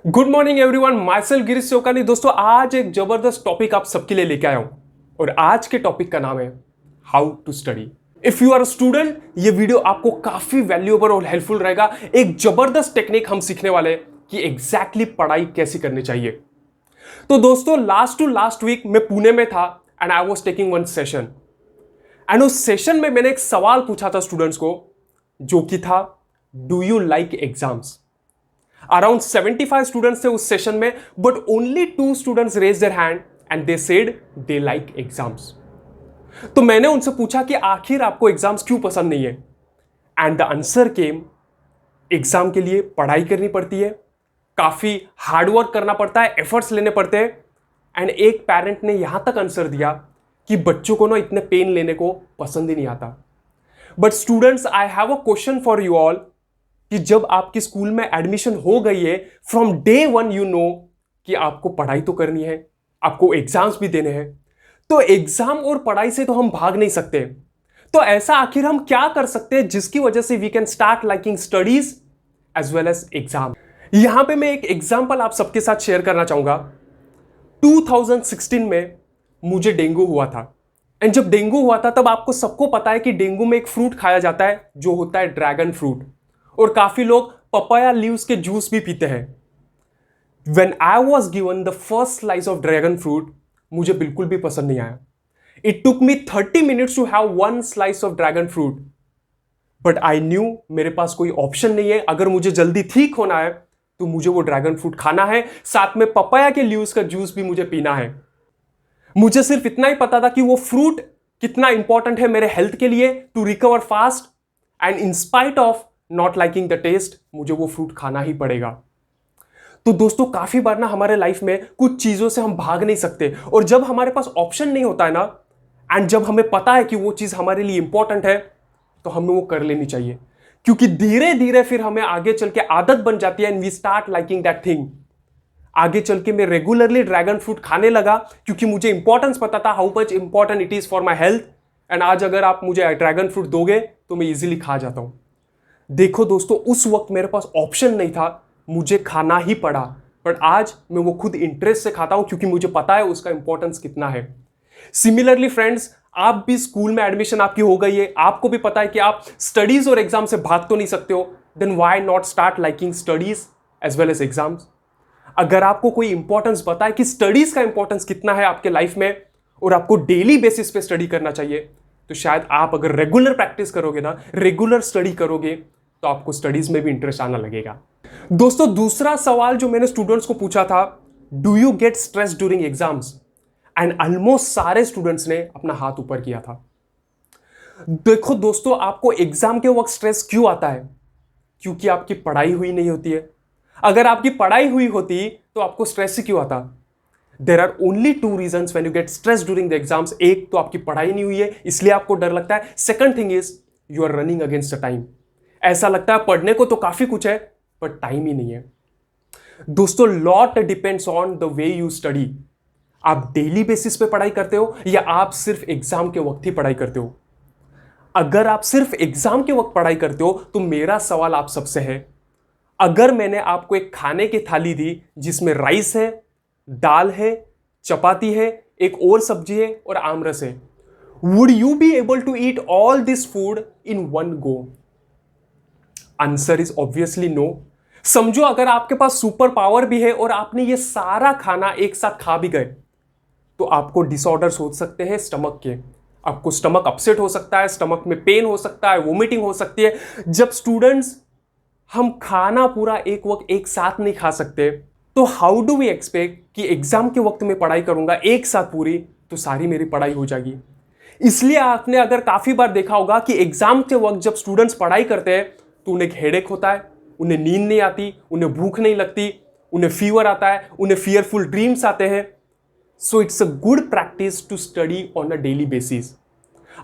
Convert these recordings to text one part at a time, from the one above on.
Good morning everyone, myself Girish Chaukani. दोस्तों, आज एक जबरदस्त टॉपिक आप सबके लिए लेके आया हूं और आज के टॉपिक का नाम है how to study. If you are a student, ये वीडियो आपको काफी वैल्यूएबल और हेल्पफुल रहेगा। एक जबरदस्त टेक्निक हम सीखने वाले हैं कि एग्जैक्टली पढ़ाई कैसे करनी चाहिए। तो दोस्तों, लास्ट वीक मैं पुणे में था and I was taking one session and उस सेशन में मैंने एक सवाल पूछा था स्टूडेंट्स को, जो कि था do you like exams. Around 75 students थे उस सेशन में, but only 2 students raise their hand and they said they like exams. तो मैंने उनसे पूछा कि आखिर आपको एग्जाम्स क्यों पसंद नहीं है, and the answer came, exam के लिए पढ़ाई करनी पड़ती है, काफी हार्डवर्क करना पड़ता है, एफर्ट्स लेने पड़ते हैं। एंड एक पेरेंट ने यहां तक आंसर दिया कि बच्चों को ना इतने पेन लेने को पसंद ही नहीं आता। But students, I have a question for you all कि जब आपकी स्कूल में एडमिशन हो गई है, from day one you know कि आपको पढ़ाई तो करनी है, आपको एग्जाम्स भी देने हैं। तो एग्जाम और पढ़ाई से तो हम भाग नहीं सकते। तो ऐसा आखिर हम क्या कर सकते हैं जिसकी वजह से we can start liking studies as well as exam. यहां पे मैं एक एग्जाम्पल आप सबके साथ शेयर करना चाहूंगा। 2016 में मुझे डेंगू हुआ था एंड जब डेंगू हुआ था तब आपको सबको पता है कि डेंगू में एक फ्रूट खाया जाता है जो होता है ड्रैगन फ्रूट, और काफी लोग पपाया लीव्स के जूस भी पीते हैं। When I was given the first slice of dragon fruit, मुझे बिल्कुल भी पसंद नहीं आया। It took me 30 minutes to have one slice of dragon fruit. But I knew मेरे पास कोई ऑप्शन नहीं है। अगर मुझे जल्दी ठीक होना है तो मुझे वो ड्रैगन फ्रूट खाना है, साथ में पपाया के लीव्स का जूस भी मुझे पीना है। मुझे सिर्फ इतना ही पता था कि वो फ्रूट कितना इंपॉर्टेंट है मेरे हेल्थ के लिए to recover fast, and in spite of not liking the taste, मुझे वो फ्रूट खाना ही पड़ेगा। तो दोस्तों, काफी बार ना हमारे लाइफ में कुछ चीजों से हम भाग नहीं सकते, और जब हमारे पास ऑप्शन नहीं होता है ना, एंड जब हमें पता है कि वो चीज हमारे लिए इंपॉर्टेंट है, तो हमें वो कर लेनी चाहिए, क्योंकि धीरे धीरे फिर हमें आगे चल के आदत बन जाती है and we start liking that thing. आगे चल के मैं रेगुलरली ड्रैगन फ्रूट खाने लगा क्योंकि मुझे इंपॉर्टेंस पता था how much important it is for my health. And आज अगर आप मुझे ड्रैगन फ्रूट दोगे तो मैं इजीली खा जाता हूं। देखो दोस्तों, उस वक्त मेरे पास ऑप्शन नहीं था, मुझे खाना ही पड़ा, बट आज मैं वो खुद इंटरेस्ट से खाता हूं क्योंकि मुझे पता है उसका इंपॉर्टेंस कितना है। सिमिलरली फ्रेंड्स, आप भी स्कूल में एडमिशन आपकी हो गई है, आपको भी पता है कि आप स्टडीज और एग्जाम से भाग तो नहीं सकते हो, then why not start liking studies as well as exams. अगर आपको कोई इंपॉर्टेंस पता है कि स्टडीज का इंपॉर्टेंस कितना है आपके लाइफ में और आपको डेली बेसिस पे स्टडी करना चाहिए, तो शायद आप अगर रेगुलर प्रैक्टिस करोगे ना, रेगुलर स्टडी करोगे, तो आपको स्टडीज में भी इंटरेस्ट आना लगेगा। दोस्तों, दूसरा सवाल जो मैंने स्टूडेंट्स को पूछा था, do you get stress during exams, and almost सारे स्टूडेंट्स ने अपना हाथ ऊपर किया था। देखो दोस्तों, आपको एग्जाम के वक्त स्ट्रेस क्यों आता है? क्योंकि आपकी पढ़ाई हुई नहीं होती है। अगर आपकी पढ़ाई हुई होती तो आपको स्ट्रेस ही क्यों आता? There are only 2 reasons when you get stressed during the exams। एक तो आपकी पढ़ाई नहीं हुई है इसलिए आपको डर लगता है। Second thing is you are running against the time. ऐसा लगता है पढ़ने को तो काफी कुछ है पर टाइम ही नहीं है। दोस्तों, lot depends on the way you study. आप डेली बेसिस पे पढ़ाई करते हो या आप सिर्फ एग्जाम के वक्त ही पढ़ाई करते हो? अगर आप सिर्फ एग्जाम के वक्त पढ़ाई करते हो तो मेरा सवाल आप सबसे है, अगर मैंने आपको एक खाने की थाली दी जिसमें राइस है, दाल है, चपाती है, एक और सब्जी है और आमरस है, would you be able to eat all this food in one go? Answer is obviously no. समझो अगर आपके पास सुपर पावर भी है और आपने ये सारा खाना एक साथ खा भी गए, तो आपको डिसऑर्डर्स हो सकते हैं स्टमक के। आपको स्टमक अपसेट हो सकता है, स्टमक में पेन हो सकता है, वोमिटिंग हो सकती है। जब स्टूडेंट्स हम खाना पूरा एक वक्त एक साथ नहीं खा सकते, तो हाउ डू वी एक्सपेक्ट कि एग्जाम के वक्त में पढ़ाई करूंगा एक साथ पूरी तो सारी मेरी पढ़ाई हो जाएगी? इसलिए आपने अगर काफी बार देखा होगा कि एग्जाम के वक्त जब स्टूडेंट्स पढ़ाई करते हैं तो उन्हें हेडेक होता है, उन्हें नींद नहीं आती, उन्हें भूख नहीं लगती, उन्हें फीवर आता है, उन्हें फियरफुल ड्रीम्स आते हैं। So it's a good practice to study on a daily basis.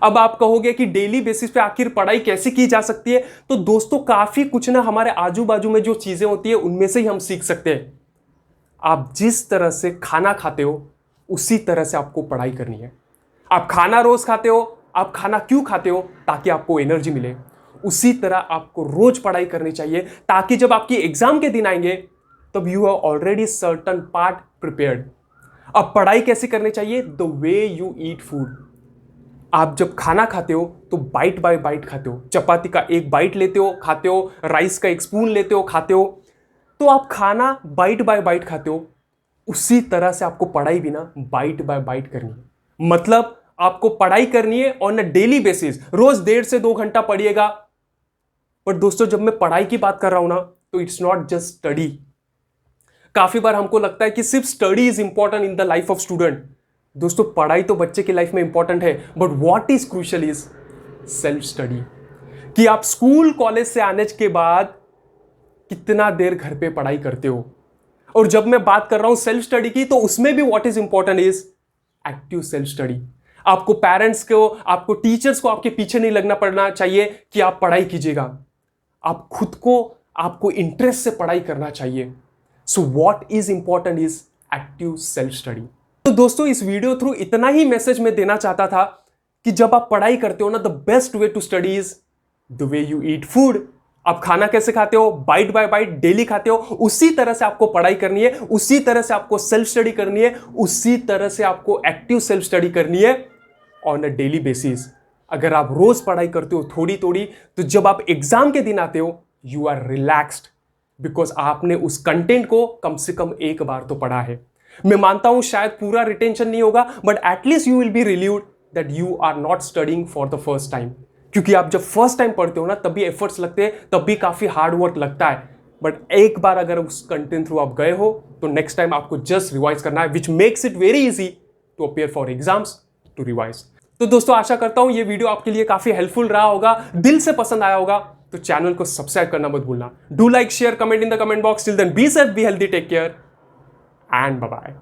अब आप कहोगे कि डेली बेसिस पे आखिर पढ़ाई कैसे की जा सकती है? तो दोस्तों, काफी कुछ ना हमारे आजू बाजू में जो चीजें होती है उनमें से ही हम सीख सकते हैं। आप जिस तरह से खाना खाते हो उसी तरह से आपको पढ़ाई करनी है। आप खाना रोज खाते हो, आप खाना क्यों खाते हो? ताकि आपको एनर्जी मिले। उसी तरह आपको रोज पढ़ाई करनी चाहिए ताकि जब आपकी एग्जाम के दिन आएंगे तब you have already certain part prepared. अब पढ़ाई कैसे करनी चाहिए? The way you eat food. आप जब खाना खाते हो तो बाइट बाय बाइट खाते हो। चपाती का एक बाइट लेते हो, खाते हो, राइस का एक स्पून लेते हो, खाते हो। तो आप खाना बाइट बाय बाइट खाते हो, उसी तरह से आपको पढ़ाई भी ना बाइट बाय बाइट करनी है। मतलब आपको पढ़ाई करनी है ऑन अ डेली बेसिस। रोज 1.5 से 2 घंटा पढ़िएगा। पर दोस्तों, जब मैं पढ़ाई की बात कर रहा हूं ना, तो इट्स नॉट जस्ट स्टडी। काफी बार हमको लगता है कि सिर्फ study is important in the life of student. दोस्तों, पढ़ाई तो बच्चे की लाइफ में इंपॉर्टेंट है, but what is crucial is self study. कि आप स्कूल कॉलेज से आने के बाद कितना देर घर पे पढ़ाई करते हो। और जब मैं बात कर रहा हूं सेल्फ स्टडी की, तो उसमें भी what is important is active self study. आपको पेरेंट्स को, आपको टीचर्स को आपके पीछे नहीं लगना पड़ना चाहिए कि आप पढ़ाई कीजिएगा। आप खुद को, आपको इंटरेस्ट से पढ़ाई करना चाहिए। So what is important is active self study. तो दोस्तों, इस वीडियो थ्रू इतना ही मैसेज मैं देना चाहता था कि जब आप पढ़ाई करते हो ना, the best way to study is the way you eat food. आप खाना कैसे खाते हो? बाइट बाय बाइट डेली खाते हो। उसी तरह से आपको पढ़ाई करनी है, उसी तरह से आपको सेल्फ स्टडी करनी है, उसी तरह से आपको एक्टिव सेल्फ स्टडी करनी है ऑन अ डेली बेसिस। अगर आप रोज पढ़ाई करते हो थोड़ी थोड़ी, तो जब आप एग्जाम के दिन आते हो, यू आर रिलैक्स्ड, बिकॉज आपने उस कंटेंट को कम से कम एक बार तो पढ़ा है। मैं मानता हूं शायद पूरा रिटेंशन नहीं होगा, but at least you will be relieved that you are not studying for the first time. क्योंकि आप जब फर्स्ट टाइम पढ़ते हो ना, तब भी एफर्ट्स लगते हैं, तब भी काफी हार्ड वर्क लगता है। बट एक बार अगर उस कंटेंट थ्रू आप गए हो, तो नेक्स्ट टाइम आपको जस्ट रिवाइज करना है, which makes it very easy to appear for exams to revise. तो दोस्तों, आशा करता हूं ये वीडियो आपके लिए काफी हेल्पफुल रहा होगा, दिल से पसंद आया होगा। तो चैनल को सब्सक्राइब करना मत भूलना। Do like, share, comment in the comment box. Till then be safe, be healthy, take care and bye bye.